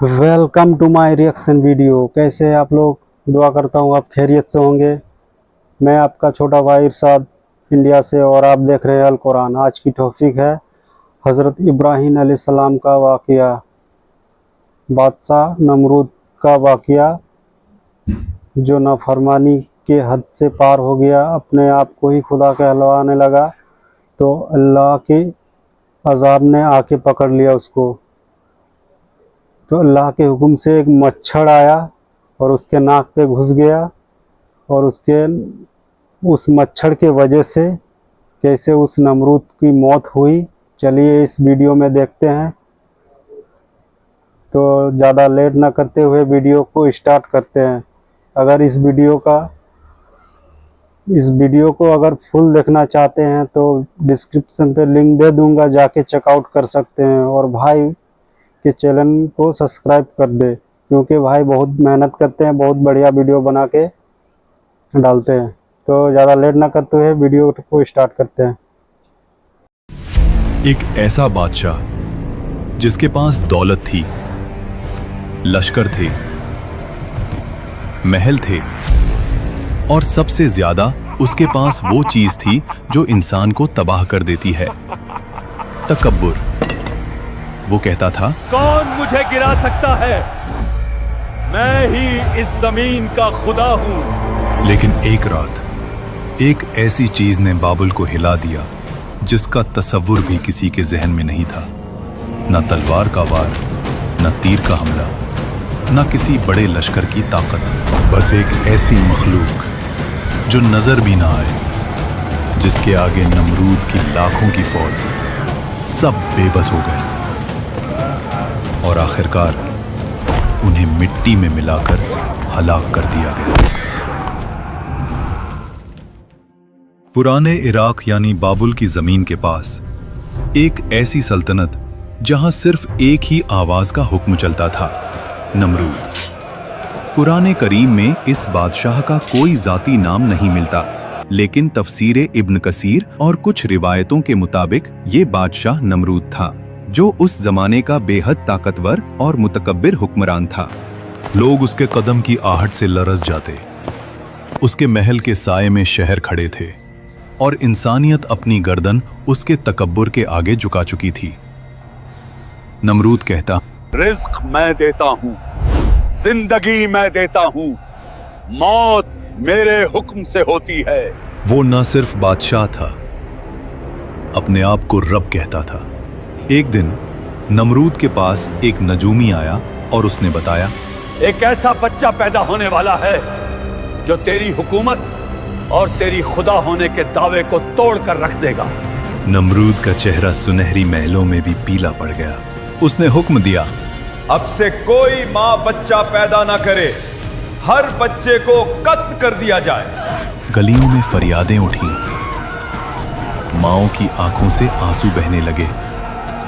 Welcome to my reaction video. कैसे हैं आप लोग? दुआ करता हूँ आप खैरियत से होंगे। मैं आपका छोटा भाई इरशाद इंडिया से, और आप देख रहे हैं अल कुरान। आज की टॉपिक है हज़रत इब्राहीम अलैहिस्सलाम का वाक़या, बादशाह नमरूद का वाक़या, जो नाफरमानी के हद से पार हो गया, अपने आप को ही खुदा कहलवाने लगा, तो अल्लाह के अज़ाब ने आके पकड़ लिया उसको। तो अल्लाह के हुक्म से एक मच्छर आया और उसके नाक पे घुस गया, और उस मच्छर के वजह से कैसे उस नमरूद की मौत हुई, चलिए इस वीडियो में देखते हैं। तो ज़्यादा लेट ना करते हुए वीडियो को स्टार्ट करते हैं। अगर इस वीडियो को अगर फुल देखना चाहते हैं तो डिस्क्रिप्शन पे लिंक दे दूंगा, जाके चेकआउट कर सकते हैं। और भाई के चैनल को सब्सक्राइब कर दे, क्योंकि भाई बहुत मेहनत करते हैं, बहुत बढ़िया वीडियो बना के डालते हैं। तो ज़्यादा लेट ना करते हुए वीडियो को स्टार्ट करते हैं। एक ऐसा बादशाह जिसके पास दौलत थी, लश्कर थे, महल थे, और सबसे ज्यादा उसके पास वो चीज थी जो इंसान को तबाह कर देती है, तकब्बुर। वो कहता था, कौन मुझे गिरा सकता है? मैं ही इस जमीन का खुदा हूं। लेकिन एक रात एक ऐसी चीज ने बाबुल को हिला दिया जिसका तसव्वुर भी किसी के जहन में नहीं था। न तलवार का वार, न तीर का हमला, न किसी बड़े लश्कर की ताकत, बस एक ऐसी मखलूक जो नजर भी ना आए, जिसके आगे नमरूद की लाखों की फौज सब बेबस हो गए, और आखिरकार उन्हें मिट्टी में मिलाकर हलाक कर दिया गया। पुराने इराक यानी बाबुल की जमीन के पास एक ऐसी सल्तनत जहां सिर्फ एक ही आवाज का हुक्म चलता था, नमरूद। कुरान करीम में इस बादशाह का कोई जाती नाम नहीं मिलता, लेकिन तफसीर इब्न कसीर और कुछ रिवायतों के मुताबिक ये बादशाह नमरूद था, जो उस जमाने का बेहद ताकतवर और मुतकब्बिर हुक्मरान था। लोग उसके कदम की आहट से लरज़ जाते। उसके महल के साए में शहर खड़े थे, और इंसानियत अपनी गर्दन उसके तकब्बुर के आगे झुका चुकी थी। नमरूद कहता, रिज्क मैं देता हूं, जिंदगी मैं देता हूं, मौत मेरे हुक्म से होती है। वो न सिर्फ बादशाह था, अपने आप को रब कहता था। एक दिन नमरूद के पास एक नजूमी आया और उसने बताया, एक ऐसा बच्चा पैदा होने वाला है जो तेरी हुकूमत और तेरी खुदा होने के दावे को तोड़ कर रख देगा। नमरूद का चेहरा सुनहरी महलों में भी पीला पड़ गया। उसने हुक्म दिया, अब से कोई माँ बच्चा पैदा ना करे, हर बच्चे को कत्ल कर दिया जाए। गलियों में फरियादें उठी, माओं की आंखों से आंसू बहने लगे,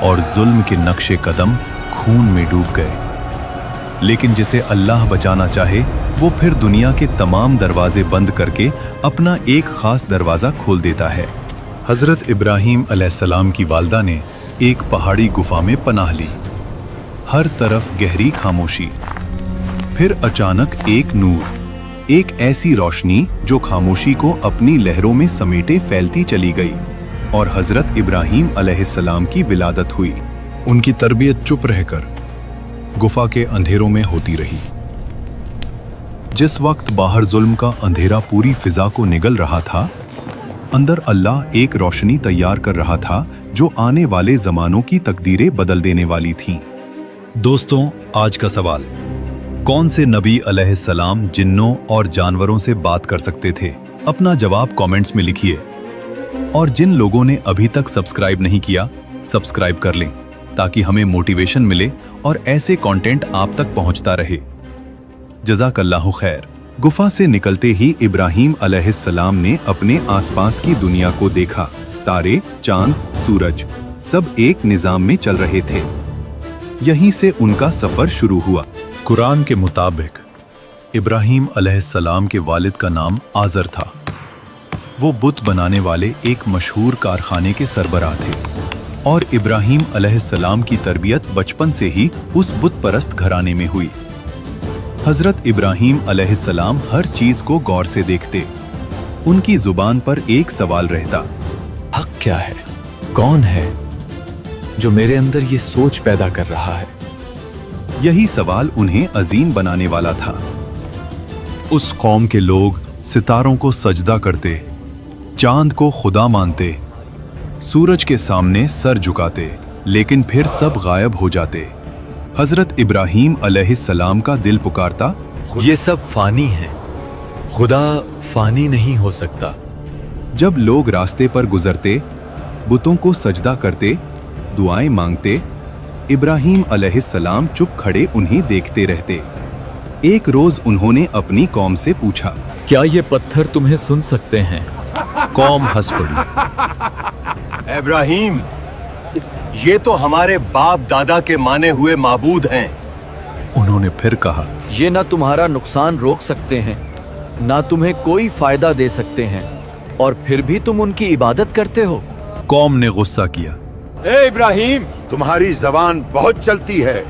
और जुल्म के नक्शे कदम खून में डूब गए। लेकिन जिसे अल्लाह बचाना चाहे, वो फिर दुनिया के तमाम दरवाजे बंद करके अपना एक खास दरवाजा खोल देता है। हजरत इब्राहीम अलैहिस्सलाम की वालदा ने एक पहाड़ी गुफा में पनाह ली। हर तरफ गहरी खामोशी, फिर अचानक एक नूर, एक ऐसी रोशनी जो खामोशी को अपनी लहरों में समेटे फैलती चली गई, और हजरत इब्राहीम अलैहिस्सलाम की विलादत हुई। उनकी तरबियत चुप रहकर गुफा के अंधेरों में होती रही। जिस वक्त बाहर जुल्म का अंधेरा पूरी फिजा को निगल रहा था, अंदर अल्लाह एक रोशनी तैयार कर रहा था जो आने वाले जमानों की तकदीरें बदल देने वाली थीं। दोस्तों, आज का सवाल, कौन से नबी अलैहिस्सलाम जिन्नों और जानवरों से बात कर सकते थे? अपना जवाब कमेंट्स में लिखिए। और जिन लोगों ने अभी तक सब्सक्राइब नहीं किया, सब्सक्राइब कर लें, ताकि हमें मोटिवेशन मिले और ऐसे कंटेंट आप तक पहुंचता रहे। जज़ाकल्लाहु खैर। गुफा से निकलते ही इब्राहीम अलैहिस्सलाम ने अपने आसपास की दुनिया को देखा। तारे, चांद, सूरज सब एक निजाम में चल रहे थे। यहीं से उनका सफर शुरू हुआ। कुरान के मुताबिक इब्राहीम अलैहिस्सलाम के वालिद का नाम आज़र था। वो बुत बनाने वाले एक मशहूर कारखाने के सरबराह थे। और इब्राहीम अलैहिस्सलाम की तरबियत बचपन से ही उस बुत परस्त घराने में हुई। हजरत इब्राहीम अलैहिस्सलाम हर चीज को गौर से देखते। उनकी जुबान पर एक सवाल रहता, हक क्या है? कौन है जो मेरे अंदर ये सोच पैदा कर रहा है? यही सवाल उन्हें अजीम बनाने वाला था। उस कौम के लोग सितारों को सजदा करते, चांद को खुदा मानते, सूरज के सामने सर झुकाते, लेकिन फिर सब गायब हो जाते। हजरत इब्राहीम अलैहिस्सलाम का दिल पुकारता, ये सब फानी है, खुदा फानी नहीं हो सकता। जब लोग रास्ते पर गुजरते, बुतों को सजदा करते, दुआएं मांगते, इब्राहीम अलैहिस्सलाम चुप खड़े उन्हें देखते रहते। एक रोज उन्होंने अपनी कौम से पूछा, क्या ये पत्थर तुम्हें सुन सकते हैं? कौम हंस पड़ी। इब्राहीम, ये तो हमारे बाप दादा के माने हुए माबूद हैं। उन्होंने फिर कहा, ये ना तुम्हारा नुकसान रोक सकते हैं, ना तुम्हें कोई फायदा दे सकते हैं, और फिर भी तुम उनकी इबादत करते हो। कौम ने गुस्सा किया, ए इब्राहीम, तुम्हारी जबान बहुत चलती है,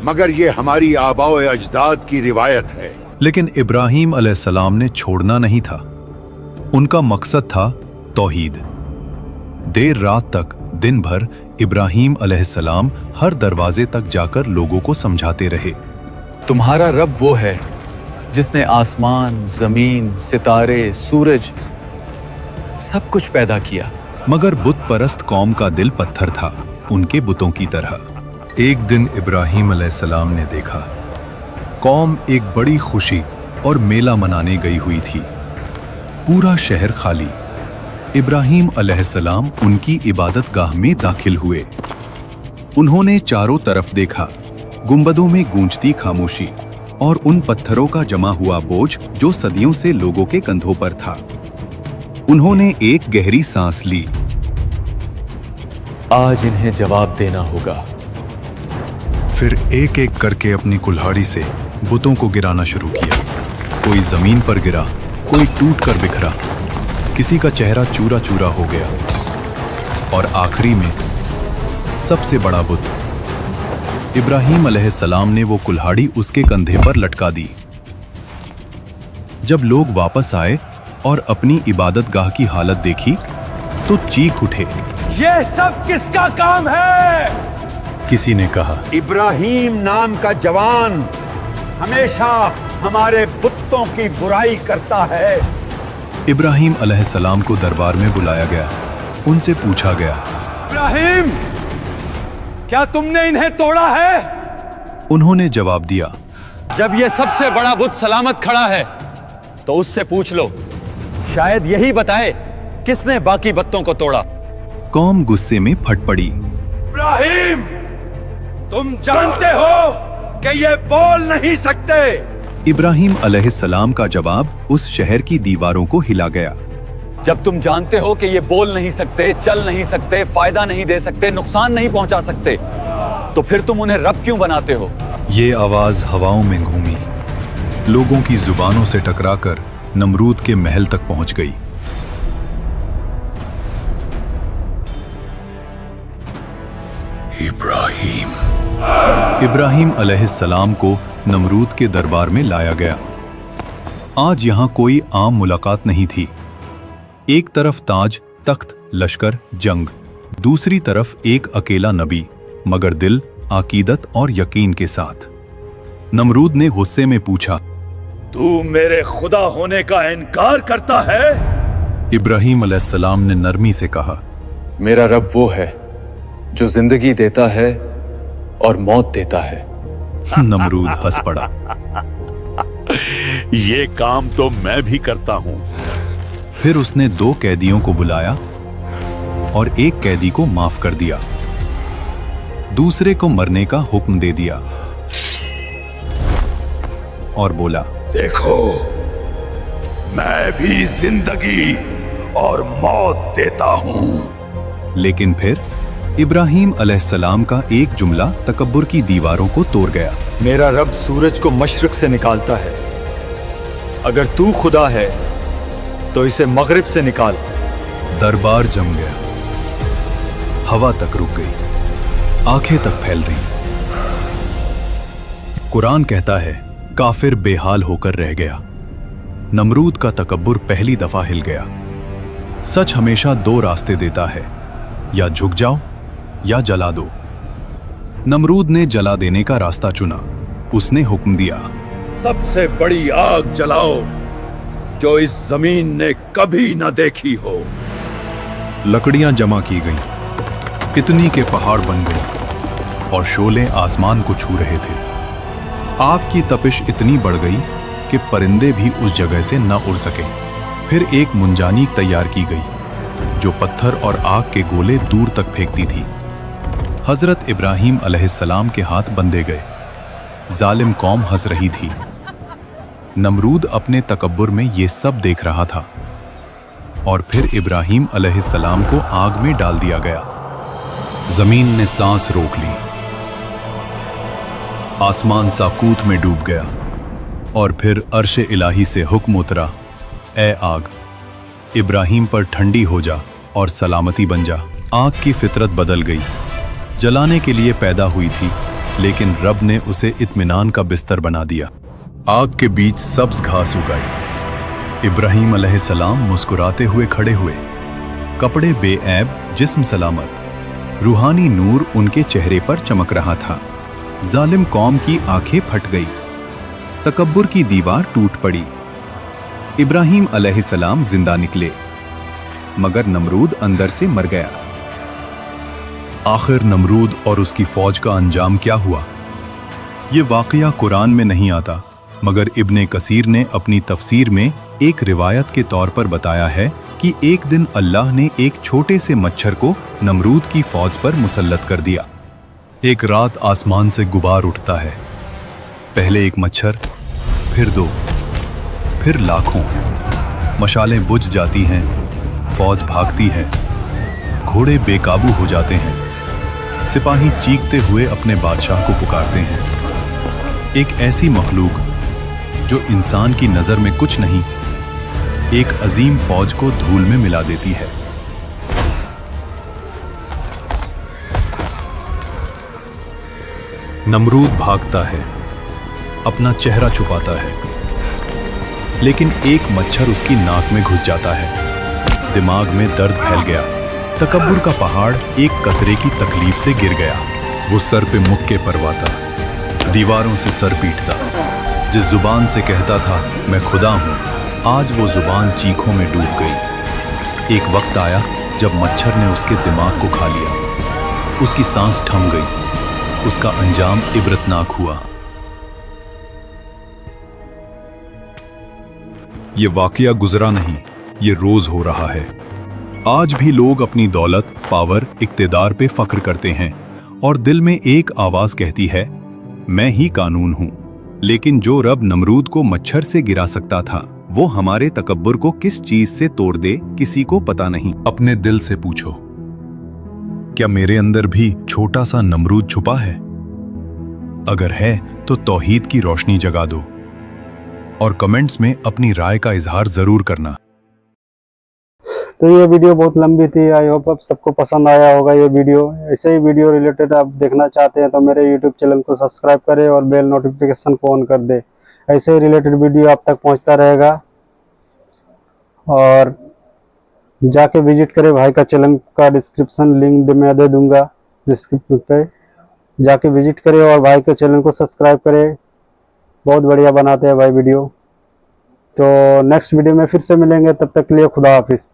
मगर ये हमारी आबाओ अजदाद की रिवायत है। लेकिन इब्राहीम अलैहिस्सलाम ने छोड़ना नहीं था। उनका मकसद था तौहीद। देर रात तक दिन भर इब्राहीम अलैहिस्सलाम हर दरवाजे तक जाकर लोगों को समझाते रहे। तुम्हारा रब वो है जिसने आसमान, जमीन, सितारे, सूरज सब कुछ पैदा किया। मगर बुत परस्त कौम का दिल पत्थर था, उनके बुतों की तरह। एक दिन इब्राहीम अलैहिस्सलाम ने देखा, कौम एक बड़ी खुशी और मेला मनाने गई हुई थी। पूरा शहर खाली। इब्राहीम अलैहिस्सलाम उनकी इबादत गाह में दाखिल हुए। उन्होंने चारों तरफ देखा, गुंबदों में गूंजती खामोशी और उन पत्थरों का जमा हुआ बोझ जो सदियों से लोगों के कंधों पर था। उन्होंने एक गहरी सांस ली। आज इन्हें जवाब देना होगा। फिर एक एक करके अपनी कुल्हाड़ी से बुतों को गिराना शुरू किया। कोई जमीन पर गिरा, कोई टूट कर बिखरा, किसी का चेहरा चूरा चूरा हो गया, और आखिरी में सबसे बड़ा बुत इब्राहीम अलैहिस्सलाम ने वो कुल्हाड़ी उसके कंधे पर लटका दी। जब लोग वापस आए और अपनी इबादत गाह की हालत देखी तो चीख उठे, ये सब किसका काम है? किसी ने कहा, इब्राहीम नाम का जवान हमेशा हमारे बुतों की बुराई करता है। इब्राहीम अलैहिस्सलाम को दरबार में बुलाया गया। उनसे पूछा गया, इब्राहीम, क्या तुमने इन्हें तोड़ा है? उन्होंने जवाब दिया, जब ये सबसे बड़ा बुत सलामत खड़ा है तो उससे पूछ लो, शायद यही बताए किसने बाकी बुतों को तोड़ा। कौम गुस्से में फट पड़ी। इब्राहीम, तुम जानते हो कि ये बोल नहीं सकते। इब्राहीम अलैहिस्सलाम का जवाब उस शहर की दीवारों को हिला गया। जब तुम जानते हो कि ये बोल नहीं सकते, चल नहीं सकते, फायदा नहीं दे सकते, नुकसान नहीं पहुंचा सकते, तो फिर तुम उन्हें रब क्यों बनाते हो? ये आवाज हवाओं में घूमी, लोगों की जुबानों से टकराकर नमरूद के महल तक पहुंच गई। इब्राहीम अलैहिस्सलाम को नमरूद के दरबार में लाया गया। आज यहां कोई आम मुलाकात नहीं थी। एक तरफ ताज, तख्त, लश्कर, जंग, दूसरी तरफ एक अकेला नबी, मगर दिल, अकीदत और यकीन के साथ। नमरूद ने गुस्से में पूछा, तू मेरे खुदा होने का इनकार करता है? इब्राहीम अलैहिस्सलाम ने नरमी से कहा, मेरा रब वो है जो जिंदगी देता है और मौत देता है। नमरूद हंस पड़ा। ये काम तो मैं भी करता हूं। फिर उसने 2 कैदियों को बुलाया और एक कैदी को माफ कर दिया, दूसरे को मरने का हुक्म दे दिया और बोला, देखो, मैं भी जिंदगी और मौत देता हूं। लेकिन फिर इब्राहीम अलैहिस्सलाम का एक जुमला तकब्बुर की दीवारों को तोड़ गया। मेरा रब सूरज को मशरिक से निकालता है। अगर तू खुदा है तो इसे मगरिब से निकाल। दरबार जम गया। हवा तक रुक गई, आंखें तक फैल गईं। कुरान कहता है, काफिर बेहाल होकर रह गया। नमरूद का तकब्बुर पहली दफा हिल गया। सच हमेशा दो रास्ते देता है, या झुक जाओ या जला दो। नमरूद ने जला देने का रास्ता चुना। उसने हुक्म दिया, सबसे बड़ी आग जलाओ जो इस जमीन ने कभी न देखी हो। लकड़ियां जमा की गईं, इतनी के पहाड़ बन गई और शोले आसमान को छू रहे थे। आग की तपिश इतनी बढ़ गई कि परिंदे भी उस जगह से न उड़ सके। फिर एक मुंजानीक तैयार की गई जो पत्थर और आग के गोले दूर तक फेंकती थी। हजरत इब्राहीम अलैहिस्सलाम के हाथ बंधे गए। जालिम कौम हंस रही थी। नमरूद अपने तकब्बुर में ये सब देख रहा था। और फिर इब्राहीम अलैहिस्सलाम को आग में डाल दिया गया। जमीन ने सांस रोक ली, आसमान साकूत में डूब गया और फिर अर्श इलाही से हुक्म उतरा, ए आग, इब्राहीम पर ठंडी हो जा और सलामती बन जा। आग की फितरत बदल गई। जलाने के लिए पैदा हुई थी, लेकिन रब ने उसे इत्मीनान का बिस्तर बना दिया। आग के बीच सब्ज घास उगाई। इब्राहीम अलैहिस्सलाम मुस्कुराते हुए खड़े हुए, कपड़े बेऐब, जिस्म सलामत। रूहानी नूर उनके चेहरे पर चमक रहा था। जालिम कौम की आंखें फट गई। तकब्बुर की दीवार टूट पड़ी। इब्राहीम अलैहिस्सलाम जिंदा निकले, मगर नमरूद अंदर से मर गया। आखिर नमरूद और उसकी फौज का अंजाम क्या हुआ? ये वाकया कुरान में नहीं आता, मगर इब्ने कसीर ने अपनी तफसीर में एक रिवायत के तौर पर बताया है कि एक दिन अल्लाह ने एक छोटे से मच्छर को नमरूद की फौज पर मुसल्लत कर दिया। एक रात आसमान से गुबार उठता है। पहले एक मच्छर, फिर दो, फिर लाखों। मशालें बुझ जाती हैं, फौज भागती है, घोड़े बेकाबू हो जाते हैं। सिपाही चीखते हुए अपने बादशाह को पुकारते हैं। एक ऐसी मखलूक जो इंसान की नजर में कुछ नहीं, एक अजीम फौज को धूल में मिला देती है। नमरूद भागता है, अपना चेहरा छुपाता है, लेकिन एक मच्छर उसकी नाक में घुस जाता है। दिमाग में दर्द फैल गया। तकब्बुर का पहाड़ एक कतरे की तकलीफ से गिर गया। वो सर पे मुक्के परवाता, दीवारों से सर पीटता। जिस जुबान से कहता था मैं खुदा हूं, आज वो जुबान चीखों में डूब गई। एक वक्त आया जब मच्छर ने उसके दिमाग को खा लिया। उसकी सांस थम गई। उसका अंजाम इबरतनाक हुआ। ये वाकया गुजरा नहीं, ये रोज हो रहा है। आज भी लोग अपनी दौलत, पावर, इक्तिदार पे फख्र करते हैं और दिल में एक आवाज कहती है, मैं ही कानून हूं। लेकिन जो रब नमरूद को मच्छर से गिरा सकता था, वो हमारे तकब्बुर को किस चीज से तोड़ दे, किसी को पता नहीं। अपने दिल से पूछो, क्या मेरे अंदर भी छोटा सा नमरूद छुपा है? अगर है तो तौहीद की रोशनी जगा दो और कमेंट्स में अपनी राय का इजहार जरूर करना। तो ये वीडियो बहुत लंबी थी। आई होप आप सबको पसंद आया होगा ये वीडियो। ऐसे ही वीडियो रिलेटेड आप देखना चाहते हैं तो मेरे यूट्यूब चैनल को सब्सक्राइब करें और बेल नोटिफिकेशन को ऑन कर दे। ऐसे ही रिलेटेड वीडियो आप तक पहुंचता रहेगा। और जाके विजिट करें भाई का चैनल का डिस्क्रिप्शन लिंक मैं दे दूंगा डिस्क्रिप्शन पे। जाके विजिट करें और भाई के चैनल को सब्सक्राइब करें। बहुत बढ़िया बनाते हैं भाई वीडियो। तो नेक्स्ट वीडियो में फिर से मिलेंगे, तब तक के लिए खुदा हाफिज़।